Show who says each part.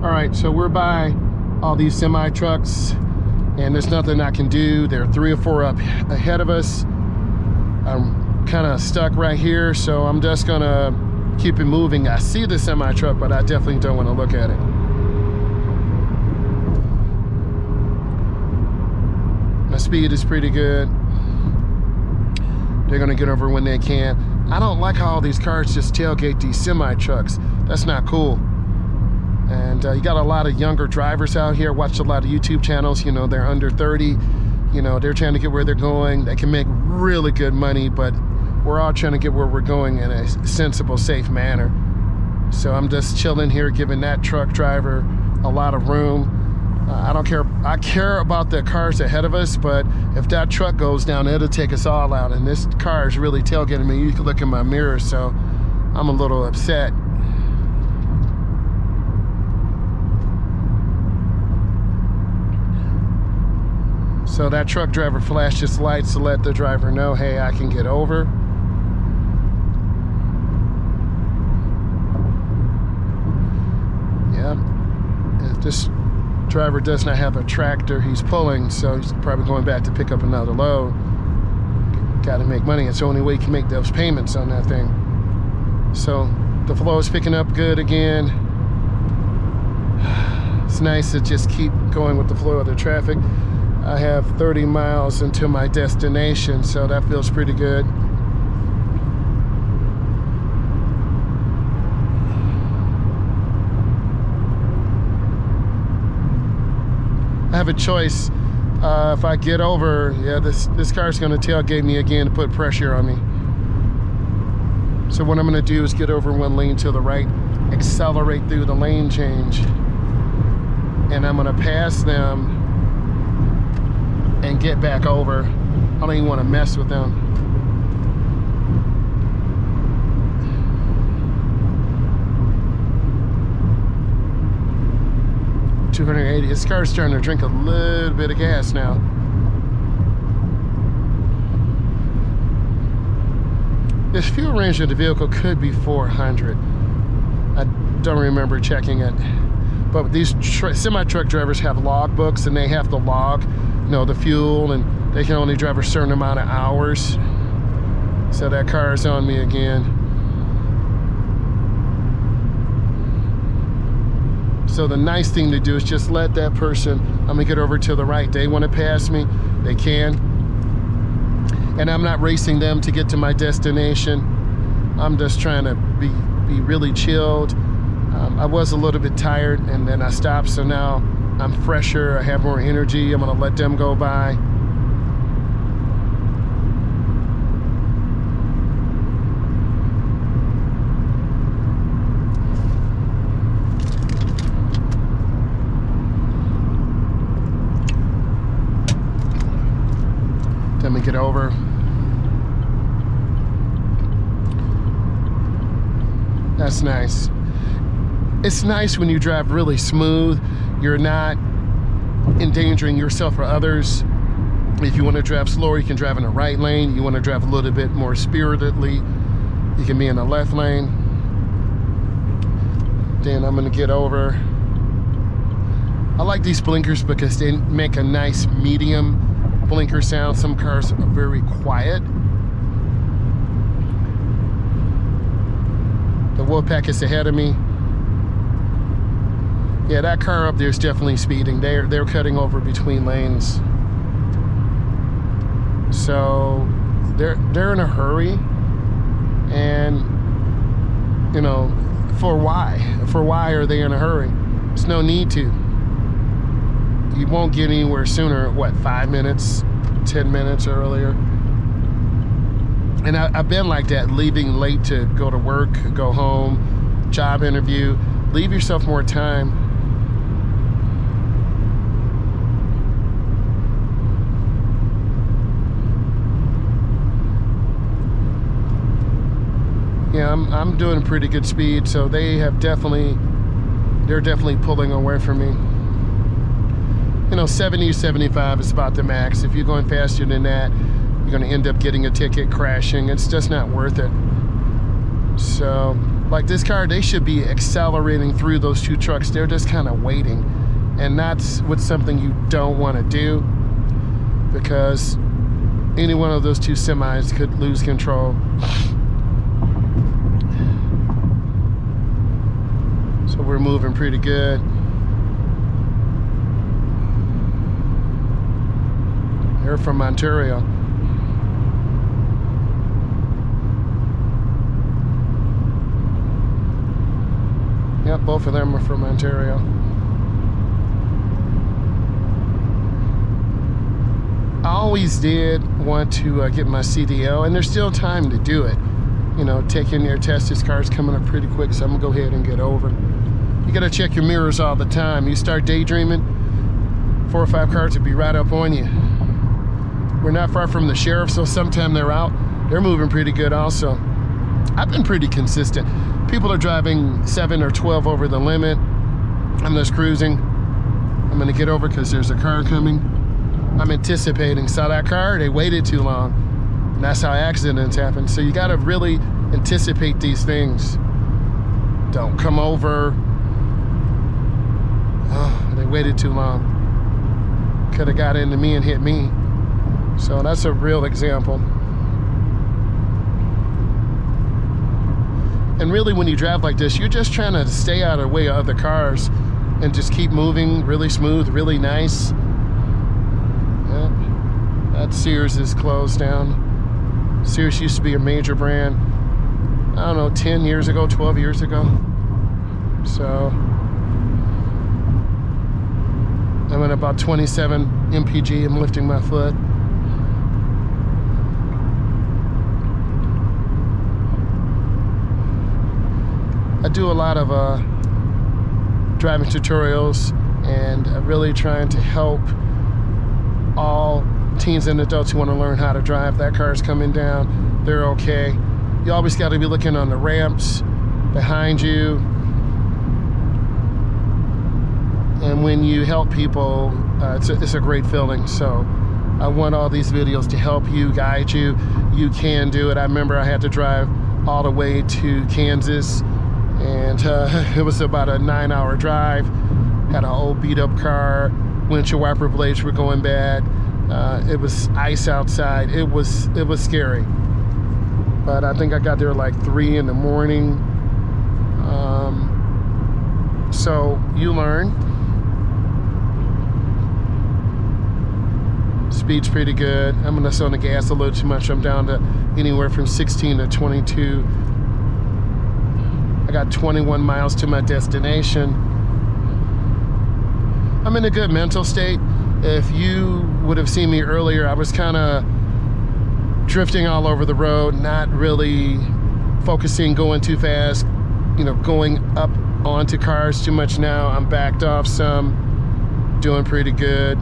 Speaker 1: All right, so we're by all these semi trucks and there's nothing I can do. There are 3 or 4 up ahead of us. I'm kind of stuck right here, so I'm just gonna keep it moving. I see the semi truck, but I definitely don't want to look at it. My speed is pretty good. They're gonna get over when they can. I don't like how all these cars just tailgate these semi trucks. That's not cool. And you got a lot of younger drivers out here. Watch a lot of YouTube channels, you know, they're under 30. You know, they're trying to get where they're going. They can make really good money, but we're all trying to get where we're going in a sensible, safe manner. So I'm just chilling here, giving that truck driver a lot of room. I don't care. I care about the cars ahead of us, but if that truck goes down, it'll take us all out. And this car is really tailgating me. You can look in my mirror, so I'm a little upset. So that truck driver flashed his lights to let the driver know, hey, I can get over. Yeah, this driver does not have a tractor he's pulling, so he's probably going back to pick up another load. Got to make money. It's the only way you can make those payments on that thing. So the flow is picking up good again. It's nice to just keep going with the flow of the traffic. I have 30 miles into my destination, so that feels pretty good. I have a choice. If I get over, yeah, this car's gonna tailgate me again to put pressure on me. So what I'm gonna do is get over 1 lane to the right, accelerate through the lane change, and I'm gonna pass them and get back over. I don't even want to mess with them. $280. This car's starting to drink a little bit of gas now. This fuel range of the vehicle could be 400. I don't remember checking it. But these semi-truck drivers have log books, and they have to log, you know, the fuel, and they can only drive a certain amount of hours. So that car is on me again. So the nice thing to do is just let that person, I'm gonna get over to the right. They want to pass me, they can. And I'm not racing them to get to my destination. I'm just trying to be really chilled. I was a little bit tired, and then I stopped, so now I'm fresher, I have more energy. I'm gonna let them go by. Let me get over. That's nice. It's nice when you drive really smooth. You're not endangering yourself or others. If you want to drive slower, you can drive in the right lane. You want to drive a little bit more spiritedly, you can be in the left lane. Then I'm going to get over. I like these blinkers because they make a nice medium blinker sound. Some cars are very quiet. The Wolfpack is ahead of me. Yeah, that car up there is definitely speeding. They're cutting over between lanes. So they're in a hurry, and you know, for why? For why are they in a hurry? There's no need to. You won't get anywhere sooner. What, 5 minutes, 10 minutes earlier? And I've been like that, leaving late to go to work, go home, job interview. Leave yourself more time. Yeah, I'm doing pretty good speed, so they're definitely pulling away from me. You know, 70, 75 is about the max. If you're going faster than that, you're gonna end up getting a ticket, crashing. It's just not worth it. So Like this car, they should be accelerating through those two trucks. They're just kind of waiting. And that's what's something you don't want to do, because any one of those two semis could lose control. So we're moving pretty good. They're from Ontario. Yep, both of them are from Ontario. I always did want to get my CDL, and there's still time to do it. You know, taking your test, this car's coming up pretty quick, so I'm gonna go ahead and get over. You gotta check your mirrors all the time. You start daydreaming, 4 or 5 cars will be right up on you. We're not far from the sheriff, so sometime they're out. They're moving pretty good also. I've been pretty consistent. People are driving 7 or 12 over the limit. I'm just cruising. I'm gonna get over because there's a car coming. I'm anticipating. Saw that car, they waited too long. And that's how accidents happen. So you gotta really anticipate these things. Don't come over. Oh, they waited too long. Could have got into me and hit me. So that's a real example. And really, when you drive like this, you're just trying to stay out of the way of other cars and just keep moving really smooth, really nice. Yeah. That Sears is closed down. Sears used to be a major brand, I don't know, 10 years ago, 12 years ago. So I'm at about 27 mpg. I'm lifting my foot. I do a lot of driving tutorials, and really trying to help all teens and adults who want to learn how to drive. That car's coming down, they're okay. You always got to be looking on the ramps behind you. And when you help people, it's a great feeling. So I want all these videos to help you, guide you. You can do it. I remember I had to drive all the way to Kansas, and it was about a 9-hour drive. Had an old beat up car, windshield wiper blades were going bad. It was ice outside. It was scary. But I think I got there like 3 in the morning. So you learn. Speed's pretty good. I'm gonna sit on the gas a little too much. I'm down to anywhere from 16 to 22. I got 21 miles to my destination. I'm in a good mental state. If you would have seen me earlier, I was kind of drifting all over the road, not really focusing, going too fast, you know, going up onto cars too much. Now I'm backed off some, doing pretty good.